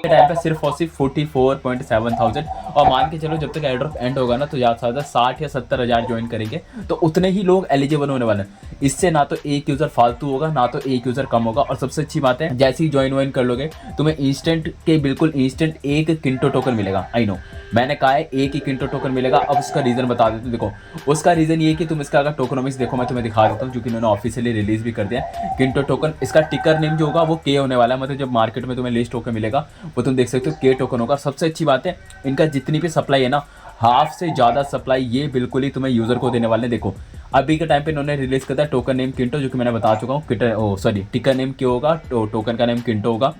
के टाइम पे सिर्फ और सिर्फ 44.7 थाउजेंड। और मान के चलो जब तक एयर ड्रॉप एंड होगा ना तो ज़्यादा से ज़्यादा 60 या 70 हज़ार ज्वाइन करेंगे, तो उतने ही लोग एलिजिबल होने वाले हैं। इससे ना तो एक यूज़र फालतू होगा, ना तो एक यूज़र कम होगा। और सबसे अच्छी बात है, जैसे ही ज्वाइन वाइन कर लोगे तुम्हें इंस्टेंट के बिल्कुल इंस्टेंट एक किंटो टोकन मिलेगा। आई नो मैंने कहा है एक ही किंटो टोकन मिलेगा। अब उसका रीज़न बता देते हैं। देखो उसका रीज़न ये है कि तुम इसका अगर टोकनोमिक्स देखो, मैं तुम्हें दिखा देता हूँ, क्योंकि इन्होंने ऑफिशियली रिलीज भी कर दिया है किंटो टोकन। इसका टिकर नेम जो होगा वो के होने वाला है, मतलब जब मार्केट में तुम्हें लिस्ट टोकन मिलेगा वो तुम देख सकते हो के टोकन होगा। सबसे अच्छी बात है इनका जितनी भी सप्लाई है ना, हाफ से ज़्यादा सप्लाई ये बिल्कुल ही तुम्हें यूज़र को देने वाले हैं। देखो अभी के टाइम पे इन्होंने रिलीज कर दिया टोकन नेम किंटो, जो कि मैंने बता चुका हूँ। टिकर नेम क्या होगा, टोकन का नेम किंटो होगा।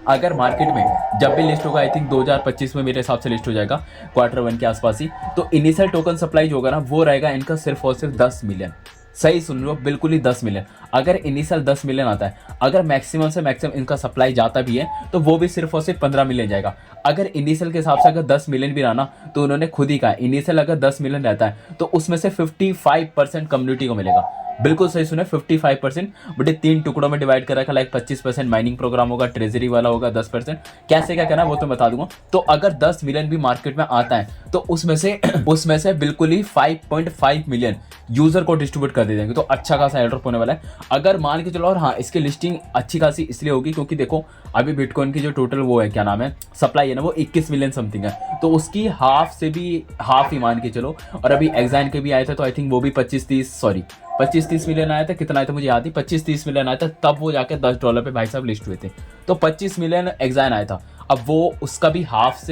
अगर मार्केट में जब भी लिस्ट होगा, आई थिंक 2025 में मेरे हिसाब से लिस्ट हो जाएगा Q1 के आसपास ही, तो इनिशियल टोकन सप्लाई जो होगा ना वो रहेगा इनका सिर्फ और सिर्फ 10 मिलियन। सही सुन लो, बिल्कुल ही 10 मिलियन। अगर इनिशियल 10 मिलियन आता है, अगर मैक्सिमम से मैक्सिमम इनका सप्लाई जाता भी है तो वो भी सिर्फ और सिर्फ 15 मिलियन जाएगा। अगर इनिशियल के हिसाब से अगर 10 मिलियन भी रहा ना, तो उन्होंने खुद ही कहा इनिशियल अगर 10 मिलियन रहता है तो उसमें से 55% कम्युनिटी को मिलेगा। बिल्कुल सही सुने, 55%। बट ये 3 टुकड़ों में डिवाइड कर रखा, लाइक 25% माइनिंग प्रोग्राम होगा, ट्रेजरी वाला होगा 10%। कैसे क्या करना है वो तो बता दूंगा। तो अगर 10 मिलियन भी मार्केट में आता है तो उसमें से बिल्कुल ही 5.5 मिलियन यूजर को डिस्ट्रीब्यूट कर दे देंगे। तो अच्छा खासा एयर ड्रॉप होने वाला है अगर मान के चलो। और हाँ, इसकी लिस्टिंग अच्छी खासी इसलिए होगी क्योंकि देखो अभी बिटकॉइन की जो टोटल वो है, क्या नाम है, सप्लाई है ना, वो 21 मिलियन समथिंग है। तो उसकी हाफ से भी हाफ ही मान के चलो। और अभी एग्जाइन के भी आए थे तो आई थिंक वो भी 25-30 मिलियन आया था। कितना आया था मुझे याद ही, 25-30 मिलियन आया था, तब वो जाके $10 पे भाई साहब लिस्ट हुए थे। तो 25 मिलियन एग्जाइन आया था। अब वो उसका भी हाफ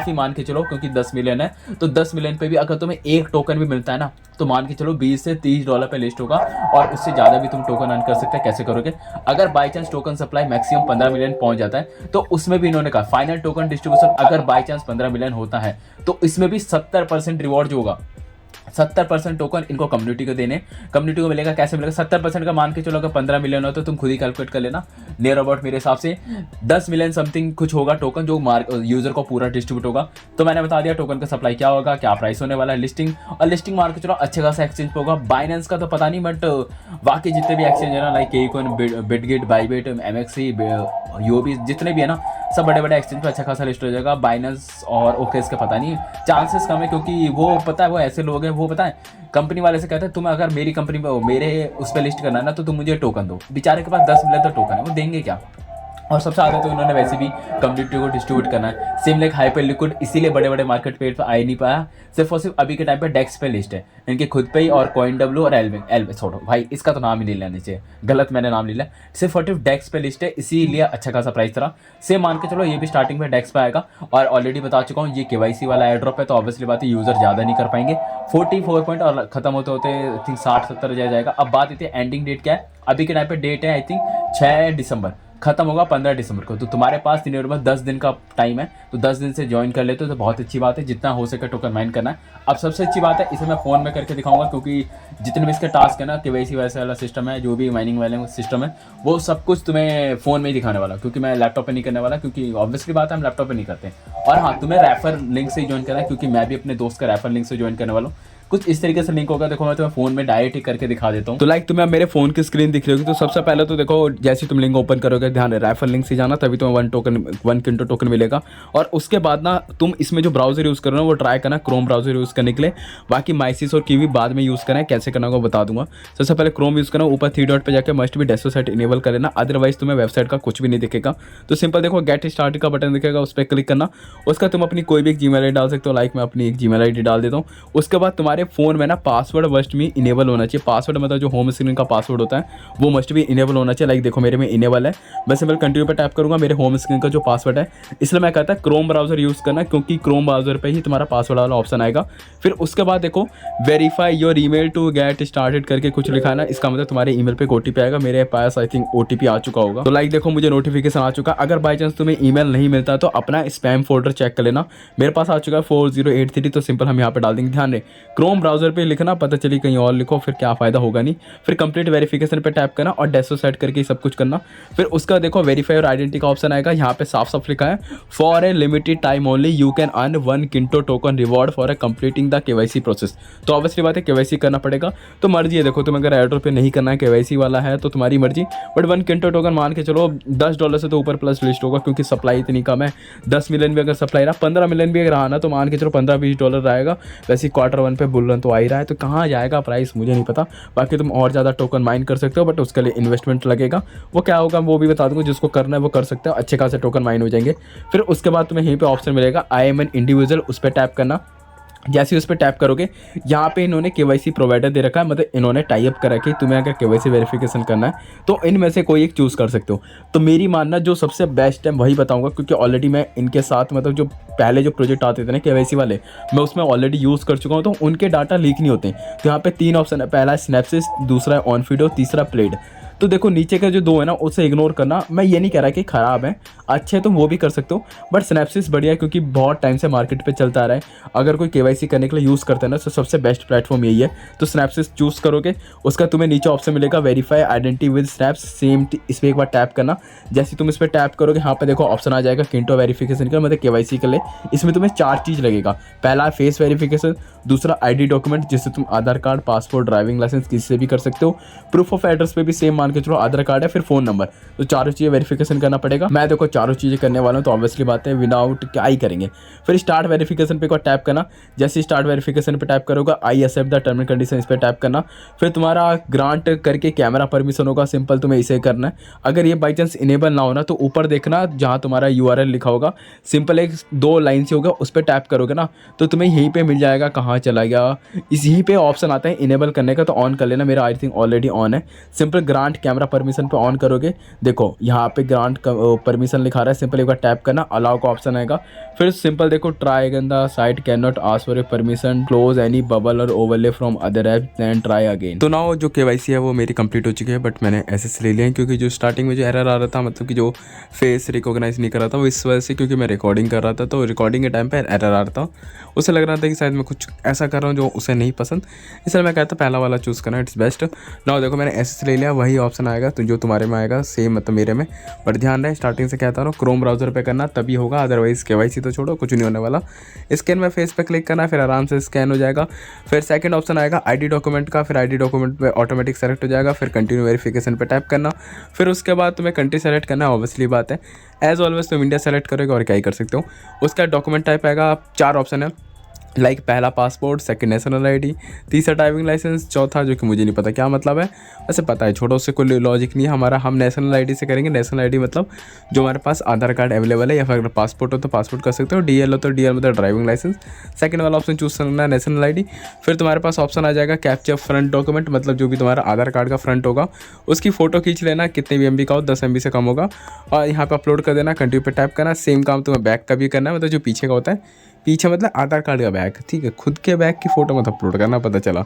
ही मान के चलो, क्योंकि 10 मिलियन है तो 10 मिलियन पे भी अगर तुम्हें एक टोकन भी मिलता है ना, तो मान के चलो $20 से $30 पे लिस्ट होगा। और उससे ज़्यादा भी तुम टोकन अर्न कर सकते हैं। कैसे करोगे, अगर by chance token supply maximum 15 million पहुंच जाता है तो उसमें भी इन्होंने कहा फाइनल टोकन डिस्ट्रीब्यूशन अगर बाई चांस 15 मिलियन होता है तो इसमें भी 70% रिवॉर्ड जो होगा, 70% टोकन इनको कम्युनिटी को देने, कम्युनिटी को मिलेगा। कैसे मिलेगा, 70% का मान के चलो, अगर 15 मिलियन हो तो तुम खुद ही कैलकुलेट कर लेना। नियर अबाउट मेरे हिसाब से 10 मिलियन समथिंग कुछ होगा टोकन जो यूजर को पूरा डिस्ट्रीब्यूट होगा। तो मैंने बता दिया टोकन का सप्लाई क्या होगा, क्या प्राइस होने वाला है, लिस्टिंग। और लिस्टिंग मार के चलो अच्छे खासा एक्सचेंज पे होगा। बाइनेंस का तो पता नहीं, बट बाकी जितने भी एक्सचेंज है ना, लाइक केकॉइन, बिटगेट, बाइबिट, एमएक्सी, यूओबी, जितने भी है ना, सब बड़े बड़े एक्सचेंज पे अच्छा खासा लिस्ट हो जाएगा। बाइनेंस और ओकेस का पता नहीं, चांसेस कम है, क्योंकि वो पता है वो ऐसे लोग हैं, वो पता है कंपनी वाले से कहते हैं तुम अगर मेरी कंपनी पे मेरे उस पर लिस्ट करना है ना तो तुम मुझे टोकन दो। बेचारे के पास 10 मिलियन तो टोकन है, वो देंगे क्या। और सबसे ज़्यादा तो उन्होंने वैसे भी कम्युनिटी को डिस्ट्रीब्यूट करना है। सेम लाइक हाइपर लिक्विड, इसीलिए बड़े बड़े मार्केट पेज पर आ ही नहीं पाया। सिर्फ और सिर्फ अभी के टाइम पे डेक्स पे लिस्ट है इनके खुद पे ही, और CoinW और एल्वे छोड़ो भाई, इसका तो नाम ही नहीं लेना चाहिए, गलत मैंने नाम ले लिया। सिर्फ और सिर्फ डेक्स पे लिस्ट है, इसीलिए अच्छा खासा प्राइस था। सेम मान के चलो ये भी स्टार्टिंग में डेक्स पे आएगा। और ऑलरेडी बता चुका हूँ ये KYC वाला एयर ड्रॉप है, तो ऑब्वियसली बात है यूजर ज़्यादा नहीं कर पाएंगे। 44 पॉइंट और खत्म होते होते आई थिंक 60-70 जाएगा। अब बात आती है एंडिंग डेट क्या है। अभी के टाइम पे डेट है आई थिंक 6 दिसंबर, खत्म होगा 15 दिसंबर को। तो तुम्हारे पास दिन में 10 दिन का टाइम है, तो 10 दिन से ज्वाइन कर लेते हो तो बहुत अच्छी बात है। जितना हो सके टोकन माइन करना है। अब सबसे अच्छी बात है, इसे मैं फ़ोन में करके दिखाऊंगा, क्योंकि जितने भी इसके टास्क है ना, KYC वैसे वाला सिस्टम है, जो भी माइनिंग वाले सिस्टम है, वो सब कुछ तुम्हें फ़ोन में ही दिखाने वाला, क्योंकि मैं लैपटॉप पे नहीं करने वाला, क्योंकि ऑब्वियसली बात है हम लैपटॉप पे नहीं करते। और हाँ, तुम्हें रेफर लिंक से ही ज्वाइन करना है, क्योंकि मैं भी अपने दोस्त का रेफर लिंक से ज्वाइन करने वाला हूँ। कुछ इस तरीके से लिंक होगा, देखो मैं तुम्हें फोन में डायरेक्ट ही करके दिखा देता हूँ। तो लाइक तुम्हें मेरे फोन की स्क्रीन दिख रही होगी। तो सबसे पहले तो देखो, जैसे तुम लिंक ओपन करोगे, ध्यान है रेफर लिंक से जाना, तभी तुम्हें 1 किंटो टोकन मिलेगा। और उसके बाद ना तुम इसमें जो ब्राउजर यूज़ करो ना, वो ट्राई करना क्रोम ब्राउजर यूज़ करने के लिए। बाकी माइसिस और कीवी बाद में यूज़ करना है, कैसे करना होगा बता दूंगा। सबसे पहले क्रोम यूज़ करना, ऊपर 3 डॉट पे जाकर मस्ट भी डेस्कटॉप सेट इनेबल कर लेना, अदरवाइज तुम्हें वेबसाइट का कुछ भी नहीं दिखेगा। तो सिंपल देखो, गेट स्टार्ट का बटन दिखेगा, उस पर क्लिक करना। उसका तुम अपनी कोई भी एक जीमेल आईडी डाल सकते हो, लाइक मैं अपनी एक जीमेल आईडी डाल देता हूँ। उसके बाद तुम्हारे फोन में ना पासवर्ड मस्ट भी इनेबल होना चाहिए। पासवर्ड मतलब जो होम स्क्रीन का पासवर्ड होता है वो मस्ट भी इनेबल होना चाहिए। लाइक देखो मेरे में इनेबल है, मैं सिंपल कंटिन्यू पे टैप करूंगा, मेरे होम स्क्रीन का जो पासवर्ड है। इसलिए मैं कहता क्रोम ब्राउजर यूज़ करना, क्योंकि क्रोम ब्राउजर पे ही तुम्हारा पासवर्ड वाला ऑप्शन आएगा। फिर उसके बाद देखो, verify your email to get started करके कुछ लिखा है ना, इसका मतलब तुम्हारे ईमेल पे OTP आएगा। मेरे पास आई थिंक OTP आ चुका होगा। तो लाइक देखो मुझे नोटिफिकेशन आ चुका। अगर बाई चांस तुम्हें ईमेल नहीं मिलता तो अपना स्पैम फोल्डर चेक कर लेना। मेरे पास आ चुका है 4083, तो सिंपल हम यहाँ पे डाल देंगे। ध्यान रहे क्रोम ब्राउजर पे लिखना, पता चली कहीं और लिखो फिर क्या फ़ायदा होगा नहीं। फिर कंप्लीट वेरिफिकेशन पे टैप करना और डेस्टो सेट करके सब कुछ करना। फिर उसका देखो वेरीफाई और आइडेंटिटी का ऑप्शन आएगा, यहाँ पे साफ साफ लिखा है for a limited time only you can earn 1 Kinto token reward for a completing the KYC process. तो ऑब्वियसली बात है केवाईसी करना पड़ेगा, तो मर्जी है। देखो तुम अगर एयरड्रॉप पे नहीं करना है, केवाईसी वाला है तो तुम्हारी मर्जी, बट 1 किंटो टोकन मान के चलो $10 से तो ऊपर प्लस लिस्ट होगा, क्योंकि सप्लाई इतनी कम है। 10 मिलियन भी अगर सप्लाई रहा, 15 मिलियन भी अगर रहा ना, तो मान के चलो $15-20 रहेगा। वैसे Q1 पे बुल रन तो आ ही रहा है, तो कहाँ जाएगा प्राइस मुझे नहीं पता। बाकी तुम और ज़्यादा टोकन माइन कर सकते हो, बट उसके लिए इन्वेस्टमेंट लगेगा। वो क्या होगा वो भी बता दूंगा, जिसको करना है वो कर सकते हो, अच्छे खासे टोकन माइन हो जाएंगे। फिर उसके बाद तुम्हें यहीं पे ऑप्शन मिलेगा आई एम एन इंडिविजुअल, उस पर टैप करना। जैसे ही उस पर टैप करोगे, यहाँ पे इन्होंने केवाईसी प्रोवाइडर दे रखा है, मतलब इन्होंने टाई अप करा कि तुम्हें अगर केवाईसी वेरिफिकेशन करना है तो इनमें से कोई एक चूज़ कर सकते हो। तो मेरी मानना जो सबसे बेस्ट है वही बताऊंगा, क्योंकि ऑलरेडी मैं इनके साथ मतलब जो पहले जो प्रोजेक्ट आते थे ना केवाईसी वाले, मैं उसमें ऑलरेडी यूज़ कर चुका हूँ, तो उनके डाटा लीक नहीं होते। तो यहाँ पे 3 ऑप्शन है, पहला है स्नैपसिस, दूसरा है ऑनफिडो, तीसरा प्लेड। तो देखो नीचे का जो 2 है ना उसे इग्नोर करना। मैं ये नहीं कह रहा कि ख़राब है, अच्छे तुम वो भी कर सकते हो, बट स्नैपसिस बढ़िया है, क्योंकि बहुत टाइम से मार्केट पे चलता आ रहा है। अगर कोई केवाईसी करने के लिए यूज़ करता है ना, तो सबसे बेस्ट प्लेटफॉर्म यही है। तो स्नैपसिस चूज़ करोगे, उसका तुम्हें नीचे ऑप्शन मिलेगा verify identity with snaps, same इस पर एक बार टैप करना। जैसे तुम इस पर टैप करोगे, यहाँ पे देखो ऑप्शन आ जाएगा किंटो वेरिफिकेशन का, मतलब केवाईसी के लिए। इसमें तुम्हें 4 चीज़ लगेगा। पहला फेस वेरिफिकेशन, दूसरा आईडी डॉक्यूमेंट, जिससे तुम आधार कार्ड, पासपोर्ट, ड्राइविंग लाइसेंस किसी से भी कर सकते हो। प्रूफ ऑफ एड्रेस पे भी सेम मान के चलो आधार कार्ड है, फिर फ़ोन नंबर। तो चारों चीज़ें वेरिफिकेशन करना पड़ेगा। मैं देखो चारों चीज़ें करने वाला हूँ, तो ऑब्वियसली बात है विदाउट क्या ही करेंगे। फिर स्टार्ट वेरिफिकेशन पे को टैप करना। जैसे स्टार्ट वेरिफिकेशन पे टैप करोगे, I accept the term and condition, इस पर टैप करना। फिर तुम्हारा ग्रांट करके कैमरा परमिशन होगा, सिंपल तुम्हें इसे करना है। अगर ये बाई चांस इनेबल ना हो ना, तो ऊपर देखना जहाँ तुम्हारा URL लिखा होगा, सिंपल एक 2 लाइन से होगा, उस पर टैप करोगे ना, तो तुम्हें यहीं पे मिल जाएगा। कहाँ चला गया, इस यहीं पे ऑप्शन आता है इनेबल करने का, तो ऑन कर लेना। मेरा आई थिंक ऑलरेडी ऑन है। सिंपल ग्रांट कैमरा परमिशन पे ऑन करोगे, देखो यहाँ पे ग्रांट परमिशन लिखा रहा है, सिंपल एक बार टैप करना, अलाउ का ऑप्शन आएगा। फिर सिंपल देखो try again the site can not ask for a permission, close any bubble और overlay from other app and try again. तो नाउ जो केवाईसी है वो मेरी कंप्लीट हो चुकी है, बट मैंने एसएस ले लिया है, क्योंकि जो स्टार्टिंग में जो एरर आ रहा था, मतलब कि जो फेस रिकॉग्नाइज नहीं कर रहा था, वो इस वजह से क्योंकि मैं रिकॉर्डिंग कर रहा था, तो रिकॉर्डिंग के टाइम पर एरर आ रहा था। उसे लग रहा था कि शायद मैं कुछ ऐसा कर रहा हूँ जो उसे नहीं पसंद, इसलिए मैं कहता पहला वाला चूज़ करना, इट्स बेस्ट। नाउ देखो मैंने एसएस ले लिया, वही ऑप्शन आएगा तो जो तुम्हारे में आएगा सेम, मतलब मेरे में। बट ध्यान रहे स्टार्टिंग से कहता हूँ क्रोम ब्राउजर पे करना, तभी होगा, अदरवाइज केवाईसी तो छोड़ो, कुछ नहीं होने वाला। स्कैन में फेस पे क्लिक करना, फिर आराम से स्कैन हो जाएगा। फिर सेकंड ऑप्शन आएगा आईडी डॉक्यूमेंट का, फिर आईडी डॉक्यूमेंट पे ऑटोमेटिक सेलेक्ट हो जाएगा। फिर कंटिन्यू वेरिफिकेशन पे टैप करना। फिर उसके बाद तुम्हें कंट्री सेलेक्ट करना है, ऑब्वियसली बात है, एज ऑलवेज तुम इंडिया सेलेक्ट करोगे और क्या ही कर सकते हो। उसका डॉक्यूमेंट टाइप आएगा, 4 ऑप्शन है, लाइक पहला पासपोर्ट, सेकंड नेशनल आईडी, तीसरा ड्राइविंग लाइसेंस, चौथा जो कि मुझे नहीं पता क्या मतलब है, वैसे पता है छोड़ो, उससे कोई लॉजिक नहीं है हमारा। हम नेशनल आईडी से करेंगे। नेशनल आईडी मतलब जो हमारे पास आधार कार्ड अवेलेबल है, या फिर अगर पासपोर्ट हो तो पासपोर्ट कर सकते हो, डीएल हो तो डीएल मतलब ड्राइविंग लाइसेंस। सेकंड वाला ऑप्शन चूज़ करना है नेशनल आईडी। फिर तुम्हारे पास ऑप्शन आ जाएगा कैप्चर फ्रंट डॉक्यूमेंट, मतलब जो भी तुम्हारा आधार कार्ड का फ्रंट होगा उसकी फ़ोटो खींच लेना, कितने भी MB का हो, 10 MB से कम होगा, और यहाँ पर अपलोड कर देना। कंटिन्यू पे टैप करना। सेम काम तुम्हें बैक का भी करना है, मतलब जो पीछे का होता है, पीछे मतलब आधार कार्ड का बैग, ठीक है, खुद के बैग की फ़ोटो मत अपलोड करना, पता चला,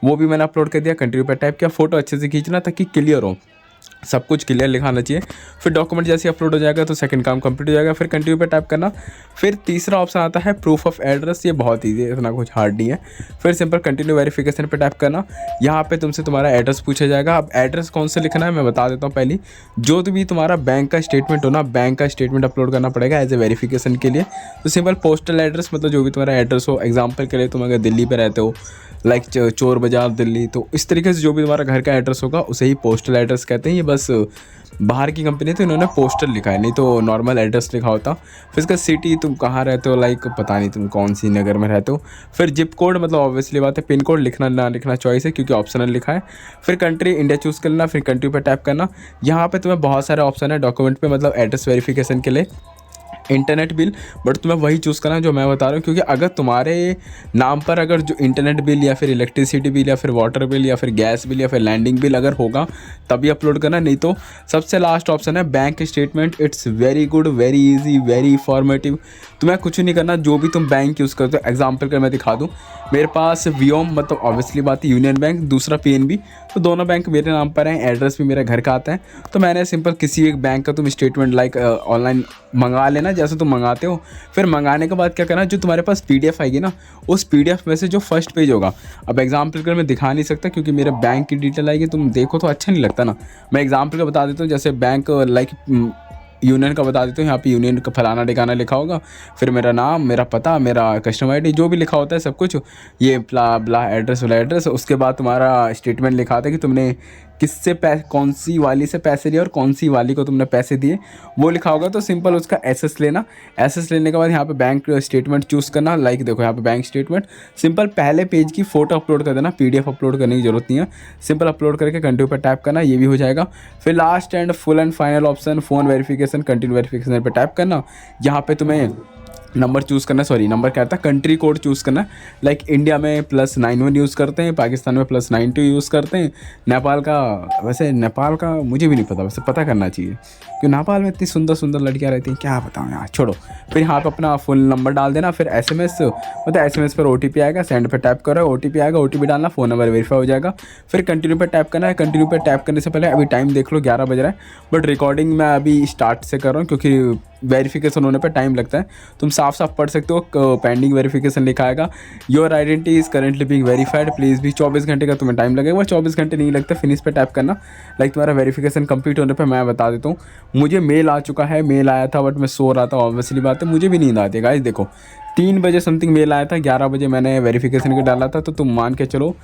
वो भी मैंने अपलोड कर दिया। कंटिन्यू पर टाइप किया, फ़ोटो अच्छे से खींचना ताकि क्लियर हो, सब कुछ क्लियर लिखाना चाहिए। फिर डॉक्यूमेंट जैसे अपलोड हो जाएगा तो सेकंड काम कंप्लीट हो जाएगा। फिर कंटिन्यू पे टैप करना। फिर तीसरा ऑप्शन आता है प्रूफ ऑफ एड्रेस, ये बहुत ईजी है, इतना कुछ हार्ड नहीं है। फिर सिंपल कंटिन्यू वेरिफिकेशन पे टैप करना। यहाँ पे तुमसे तुम्हारा एड्रेस पूछा जाएगा। अब एड्रेस कौन से लिखना है मैं बता देता हूँ। पहले जो भी तुम्हारा बैंक का स्टेटमेंट हो ना, बैंक का स्टेटमेंट अपलोड करना पड़ेगा एज ए वेरिफिकेशन के लिए। तो सिंपल पोस्टल एड्रेस, मतलब जो भी तुम्हारा एड्रेस हो, एग्जाम्पल के लिए तुम अगर दिल्ली पर रहते हो, लाइक चोर बाजार दिल्ली, तो इस तरीके से जो भी तुम्हारा घर का एड्रेस होगा उसे ही पोस्टल एड्रेस कहते हैं। ये बस बाहर की कंपनी तो इन्होंने पोस्टल लिखा है, नहीं तो नॉर्मल एड्रेस लिखा होता। फिर इसका सिटी तुम कहाँ रहते हो, लाइक पता नहीं तुम कौन सी नगर में रहते हो। फिर जिप कोड, मतलब ऑब्वियसली बात है पिन कोड लिखना ना लिखना चॉइस है, क्योंकि ऑप्शनल लिखा है। फिर कंट्री इंडिया चूज़ करना। फिर कंट्री पर टैप करना। यहाँ पे तुम्हें बहुत सारे ऑप्शन है डॉक्यूमेंट पे, मतलब एड्रेस वेरिफिकेशन के लिए। इंटरनेट बिल, बट तुम्हें वही चूज़ करना है जो मैं बता रहा हूँ, क्योंकि अगर तुम्हारे नाम पर अगर जो इंटरनेट बिल या फिर इलेक्ट्रिसिटी बिल या फिर वाटर बिल या फिर गैस बिल या फिर लैंडिंग बिल अगर होगा तभी अपलोड करना, नहीं तो सबसे लास्ट ऑप्शन है bank statement. It's very good, very easy, very informative. तुम्हें कुछ नहीं करना, जो भी तुम बैंक यूज़ करते हो। एग्जाम्पल कर मैं दिखा दूँ, मेरे पास वियोम, मतलब ऑब्वियसली बात है यूनियन बैंक, दूसरा PNB, तो दोनों बैंक मेरे नाम पर हैं। एड्रेस भी मेरा घर का आता है, तो मैंने सिंपल किसी एक बैंक का तुम स्टेटमेंट लाइक ऑनलाइन मंगा लेना। जैसे तुम मंगाते हो। फिर मंगाने के बाद क्या करना, जो तुम्हारे पास PDF आएगी ना, उस PDF में से जो फर्स्ट पेज होगा, अब एग्जाम्पल कर मैं दिखा नहीं सकता क्योंकि मेरे बैंक की डिटेल आएगी, तुम देखो तो अच्छा नहीं लगता ना। मैं एग्जाम्पल का बता देता हूँ, जैसे बैंक लाइक यूनियन का बता देता हूँ। यहाँ पे यूनियन का फलाना ठिकाना लिखा होगा, फिर मेरा नाम, मेरा पता, मेरा कस्टमर ID जो भी लिखा होता है सब कुछ, ये ब्ला ब्ला एड्रेस वाला एड्रेस। उसके बाद तुम्हारा स्टेटमेंट लिखा आता है कि तुमने किससे कौन सी वाली से पैसे लिए और कौन सी वाली को तुमने पैसे दिए, वो लिखा होगा। तो सिंपल उसका SS लेना। SS लेने के बाद यहाँ पे बैंक स्टेटमेंट चूज़ करना। लाइक देखो यहाँ पे बैंक स्टेटमेंट, सिंपल पहले पेज की फ़ोटो अपलोड कर देना, PDF अपलोड करने की ज़रूरत नहीं है। सिंपल अपलोड करके कंटिन्यू पर टैप करना, ये भी हो जाएगा। फिर last and full and final option phone verification, continue verification पर टैप करना। यहाँ पे तुम्हें नंबर चूज़ करना, सॉरी नंबर क्या था, कंट्री कोड चूज़ करना। लाइक इंडिया में +91 यूज़ करते हैं, पाकिस्तान में +92 यूज़ करते हैं, नेपाल का, वैसे नेपाल का मुझे भी नहीं पता, वैसे पता करना चाहिए क्योंकि नेपाल में इतनी सुंदर सुंदर लड़कियां रहती हैं, क्या बताऊँ यार, छोड़ो। फिर यहाँ पे अपना फुल नंबर डाल देना। फिर SMS मतलब SMS पर OTP आएगा, सेंड पे टैप करो, OTP आएगा, OTP डालना, फ़ोन नंबर वेरीफाई हो जाएगा। फिर कंटिन्यू पे टैप करना है। कंटिन्यू पे टैप करने से पहले अभी टाइम देख लो, 11 बज रहा है, बट रिकॉर्डिंग मैं अभी स्टार्ट से कर रहा हूँ क्योंकि वेरिफिकेशन होने पे टाइम लगता है। तुम साफ साफ पढ़ सकते हो, पेंडिंग वेरिफिकेशन लिखा आएगा, your identity is currently being verified, please भी 24 घंटे का तुम्हें टाइम लगेगा। 24 घंटे नहीं लगता, फिनिश पे टैप करना। लाइक तुम्हारा वेरिफिकेशन कंप्लीट होने पे मैं बता देता हूँ, मुझे मेल आ चुका है, मेल आया था बट मैं सो रहा था, ऑब्वियसली बात है, मुझे भी नींद आती है गाइस। देखो 3 बजे समथिंग मेल आया था, 11 बजे मैंने वेरिफिकेशन के डाला था, तो तुम मान के चलो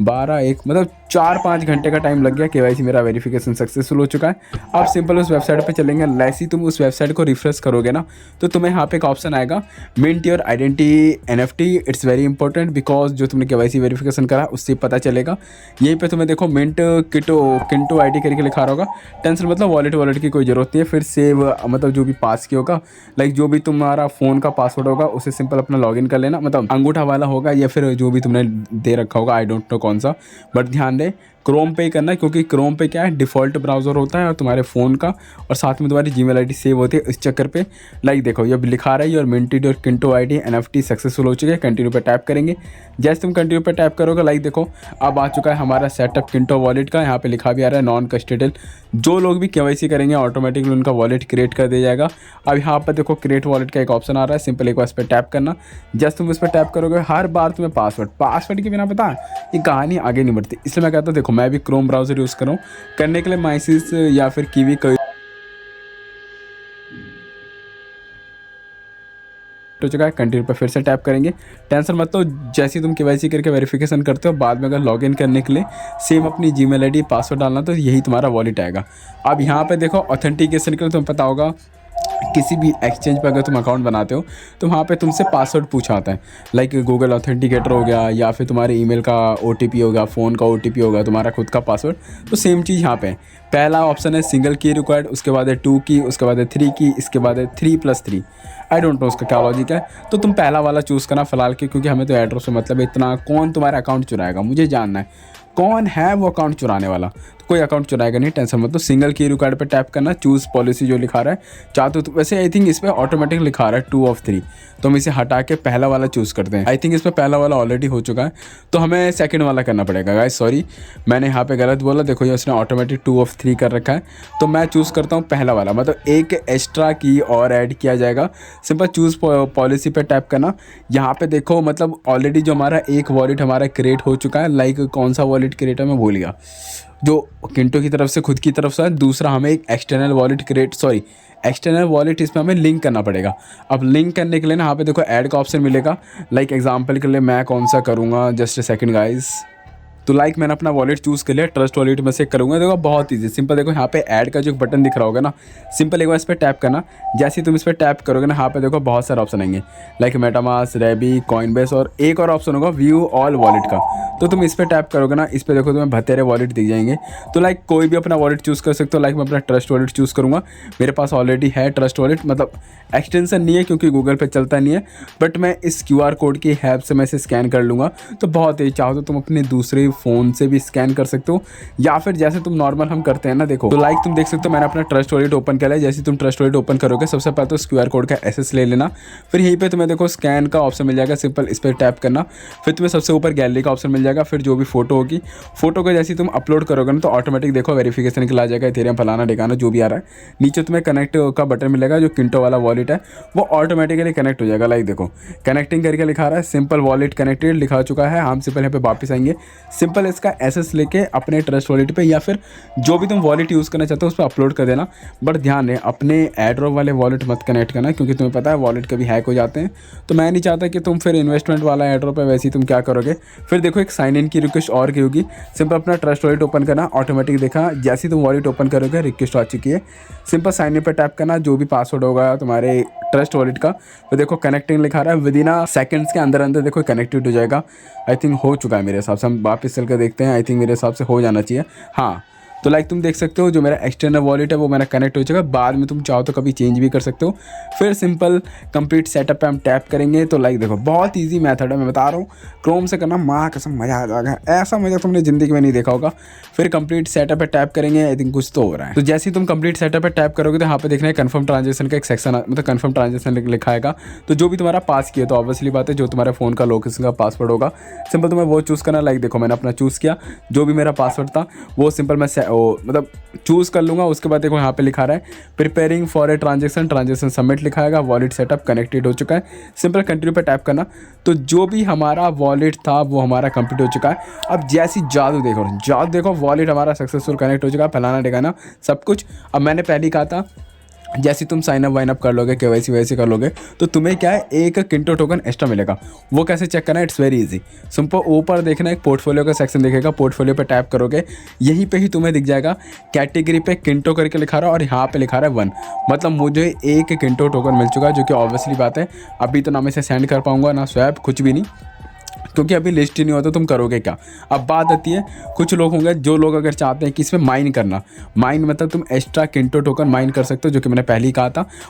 12-1 मतलब 4-5 घंटे का टाइम लग गया। KYC मेरा वेरिफिकेशन सक्सेसफुल हो चुका है। अब सिंपल उस वेबसाइट पे चलेंगे। जैसे ही तुम उस वेबसाइट को रिफ्रेश करोगे ना, तो तुम्हें यहाँ पे एक ऑप्शन आएगा, mint your identity NFT। It's very important because जो तुमने KYC वेरिफिकेशन करा उससे पता चलेगा। यहीं पे तुम्हें देखो मिंट किंटो ID करके लिखा रहा होगा। टेंशन मतलब वॉलेट की कोई ज़रूरत नहीं है। फिर सेव मतलब जो भी पास की होगा, लाइक जो भी तुम्हारा फ़ोन का पासवर्ड होगा उसे सिंपल अपना लॉगिन कर लेना, मतलब अंगूठा वाला होगा या फिर जो भी तुमने दे रखा होगा, आई डोंट नो कौन सा, बट ध्यान दे क्रोम पे ही करना क्योंकि क्रोम पे क्या है, डिफ़ॉल्ट ब्राउज़र होता है और तुम्हारे फ़ोन का, और साथ में तुम्हारी Gmail ID सेव होती है। इस चक्कर पे लाइक देखो ये लिखा रहा है योर मिंटेड और किंटो ID NFT सक्सेसफुल हो चुके हैं। कंटिन्यू पे टैप करेंगे। जैसे तुम कंटिन्यू पे टैप करोगे, लाइक देखो अब आ चुका है हमारा सेटअप किंटो वॉलेट का। यहाँ पे लिखा भी आ रहा है नॉन कस्टोडियल। जो लोग भी KYC करेंगे ऑटोमेटिकली उनका वॉलेट क्रिएट कर दिया जाएगा। अब यहाँ पर देखो क्रिएट वॉलेट का एक ऑप्शन आ रहा है, सिंपल एक बार इस पर टैप करना। जैसे तुम इस पर टैप करोगे, हर बार तुम्हें पासवर्ड के बिना पता ये कहानी आगे नहीं बढ़ती। इसलिए मैं कहता हूँ देखो मैं भी क्रोम ब्राउज़र यूज़ कर रहा हूँ, करने के लिए माइसिस या फिर कीवी हो चुका है। कंटिन्यू पर फिर से टैप करेंगे। टेंशन मत लो, जैसे तुम KYC करके वेरिफिकेशन करते हो, बाद में अगर लॉगिन करने के लिए सेम अपनी Gmail ID पासवर्ड डालना, तो यही तुम्हारा वॉलेट आएगा। अब यहाँ पे देखो ऑथेंटिकेशन के लिए तुम्हें पता होगा, किसी भी एक्सचेंज पर अगर तुम अकाउंट बनाते हो तो वहाँ पे तुमसे पासवर्ड पूछा आता है, लाइक गूगल ऑथेंटिकेटर हो गया या फिर तुम्हारे ईमेल का OTP होगा, फ़ोन का OTP होगा, तुम्हारा खुद का पासवर्ड। तो सेम चीज़ यहाँ पे पहला ऑप्शन है सिंगल की रिक्वायर्ड, उसके बाद है 2 की, उसके बाद है 3 की, इसके बाद है 3+3। आई डोंट नो उसका क्या लॉजिक है, तो तुम पहला वाला चूज़ करना फ़िलहाल के, क्योंकि हमें तो एड्रेस से मतलब इतना कौन तुम्हारा अकाउंट चुराएगा, मुझे जानना है कौन है वो अकाउंट चुराने वाला। तो कोई अकाउंट चुराएगा नहीं, टेंशन मत लो। सिंगल की रिक्वायर्ड पे टैप करना, चूज़ पॉलिसी जो लिखा रहा है चाहते हो तो, वैसे आई थिंक इस पर ऑटोमेटिक लिखा रहा है 2 of 3, तो हम इसे हटा के पहला वाला चूज़ करते हैं। आई थिंक इस पर पहला वाला ऑलरेडी हो चुका है, तो हमें सेकंड वाला करना पड़ेगा गाइस। सॉरी मैंने यहाँ पे गलत बोला, देखो ये उसने ऑटोमेटिक 2 of 3 कर रखा है, तो मैं चूज़ करता हूँ पहला वाला, मतलब एक एक्स्ट्रा की और ऐड किया जाएगा। सिंपल चूज़ पॉलिसी पे टैप करना। यहाँ पे देखो मतलब ऑलरेडी जो हमारा एक वॉलेट हमारा क्रिएट हो चुका है, लाइक कौन सा वॉलेट क्रिएट है मैं भूल गया, जो किंटो की तरफ से खुद की तरफ से है। दूसरा हमें एक एक्सटर्नल वॉलेट इसमें हमें लिंक करना पड़ेगा। अब लिंक करने के लिए ना यहाँ पे देखो ऐड का ऑप्शन मिलेगा, लाइक एग्जांपल के लिए मैं कौन सा करूँगा, जस्ट अ सेकंड गाइस। तो लाइक मैंने अपना वॉलेट चूज़ कर लिया, ट्रस्ट वॉलेट में से करूँगा। देखो बहुत ईजी सिंपल, देखो यहाँ पे ऐड का जो बटन दिख रहा होगा ना, सिंपल एक बार इस पर टैप करना। जैसे ही तुम इस पर टैप करोगे ना, यहाँ पे देखो बहुत सारे ऑप्शन आएंगे, लाइक मेटामास्क, रेबी, कॉइनबेस और एक और ऑप्शन होगा व्यू ऑल वॉलेट का। तो तुम इस पर टैप करोगे ना, इस पर देखो तुम्हें बतेरे वॉलेट दिख जाएंगे। तो लाइक कोई भी अपना वॉलेट चूज़ कर सकते हो, लाइक मैं अपना ट्रस्ट वॉलेट चूज़ करूँगा। मेरे पास ऑलरेडी है ट्रस्ट वॉलेट, मतलब एक्सटेंशन नहीं है क्योंकि गूगल पे चलता नहीं है, बट मैं इस QR कोड की हेल्प से मैं इसे स्कैन कर लूँगा। तो बहुत ही चाहो तो तुम अपने दूसरे फ़ोन से भी स्कैन कर सकते हो या फिर जैसे तुम नॉर्मल हम करते हैं ना। देखो तो लाइक तुम देख सकते हो मैंने अपना ट्रस्ट वॉलेट ओपन किया है। जैसे तुम ट्रस्ट वॉलेट ओपन करोगे सबसे पहले तो QR कोड का एसेस ले लेना, फिर यहीं पे तुम्हें देखो स्कैन का ऑप्शन मिल जाएगा, सिंपल इस पर टैप करना, फिर तुम्हें सबसे ऊपर गैलरी का ऑप्शन मिल जाएगा, फिर जो भी फोटो होगी फोटो को जैसे तुम अपलोड करोगे ना तो ऑटोमेटिक देखो वेरिफिकेशन के ला जाएगा, इथेरियम फलाना ठिकाना जो भी आ रहा है। नीचे तुम्हें कनेक्ट का बटन मिलेगा, जो किंटो वाला वॉलेट है वो ऑटोमेटिकली कनेक्ट हो जाएगा। लाइक देखो कनेक्टिंग करके लिखा रहा है, सिंपल वॉलेट कनेक्टेड लिखा चुका है। हम सिंपल यहाँ पे वापस आएंगे, सिंपल इसका एसेस लेके अपने ट्रस्ट वॉलेट पे या फिर जो भी तुम वॉलेट यूज़ करना चाहते हो उस पर अपलोड कर देना। बट ध्यान रहे अपने एयरड्रॉप वाले वॉलेट मत कनेक्ट करना, क्योंकि तुम्हें पता है वॉलेट कभी हैक हो जाते हैं। तो मैं नहीं चाहता कि तुम फिर इन्वेस्टमेंट वाला एयरड्रॉप है वैसे ही तुम क्या करोगे। फिर देखो एक साइन इन की रिक्वेस्ट और की होगी, सिंपल अपना ट्रस्ट वॉलेट ओपन करना, ऑटोमेटिक देखा जैसे ही तुम वॉलेट ओपन करोगे रिक्वेस्ट आ चुकी है, सिंपल साइन इन पर टैप करना, जो भी पासवर्ड होगा तुम्हारे ट्रस्ट वॉलेट का तो देखो कनेक्टिंग लिखा रहा है, विद इन सेकंड्स के अंदर अंदर देखो कनेक्टेड हो जाएगा। आई थिंक हो चुका है मेरे हिसाब से, हम वापस चल कर देखते हैं। आई थिंक मेरे हिसाब से हो जाना चाहिए। हाँ तो लाइक तुम देख सकते हो जो मेरा एक्सटर्नल वॉलेट है वो मेरा कनेक्ट हो चुका है। बाद में तुम चाहो तो कभी चेंज भी कर सकते हो। फिर सिंपल कंप्लीट सेटअप पे हम टैप करेंगे तो लाइक देखो बहुत इजी मेथड है, मैं बता रहा हूँ क्रोम से करना, माँ कसम मज़ा आ जाएगा, ऐसा मज़ा तुमने ज़िंदगी में नहीं देखा होगा। फिर कंप्लीट सेटअप पे टैप करेंगे, आई थिंक कुछ तो हो रहा है। तो जैसे ही तुम कंप्लीट सेटअप पे टैप करोगे तो यहाँ पे देखना है कन्फर्म ट्रांजेक्शन का एक सेक्शन, मतलब कन्फर्म ट्रांजेक्शन लिखा आएगा। तो जो भी तुम्हारा पास किया तो ऑब्वियसली बात है जो तुम्हारे फ़ोन का लोकेशन का पासवर्ड होगा सिंपल तुम्हें वो चूज़ करना। लाइक देखो मैंने अपना चूज़ किया, जो भी मेरा पासवर्ड था वो सिंपल मैं मतलब चूज़ कर लूँगा। उसके बाद देखो यहाँ पे लिखा रहा है preparing for a transaction submit लिखा आएगा, वॉलेट सेटअप कनेक्टेड हो चुका है, सिंपल कंटिन्यू पे टैप करना। तो जो भी हमारा वॉलेट था वो हमारा कंप्लीट हो चुका है। अब जैसी जादू देखो वॉलेट हमारा सक्सेसफुल कनेक्ट हो चुका है, फलाना ठिकाना सब कुछ। अब मैंने पहले ही कहा था जैसे तुम साइन अप वाइन अप कर लोगे KYC वैसे कर लोगे तो तुम्हें क्या है एक किंटो टोकन एक्स्ट्रा मिलेगा। वो कैसे चेक करना है, इट्स वेरी इजी, सिंपल ऊपर देखना एक पोर्टफोलियो का सेक्शन दिखेगा, पोर्टफोलियो पे टैप करोगे यहीं पे ही तुम्हें दिख जाएगा कैटेगरी पे किंटो करके लिखा रहा है और यहाँ पे लिखा रहा है 1, मतलब मुझे एक किंटो टोकन मिल चुका है, जो कि ऑब्वियसली बात है अभी तो ना मैं इसे सेंड कर पाऊँगा ना स्वैप कुछ भी नहीं, क्योंकि अभी लिस्ट ही नहीं होता, तुम करोगे क्या। अब बात आती है कुछ लोग होंगे जो लोग अगर चाहते हैं कि इसमें माइन करना, माइन मतलब तुम एक्स्ट्रा किंटो टोकन माइन कर सकते हो, जो कि मैंने पहले ही कहा था।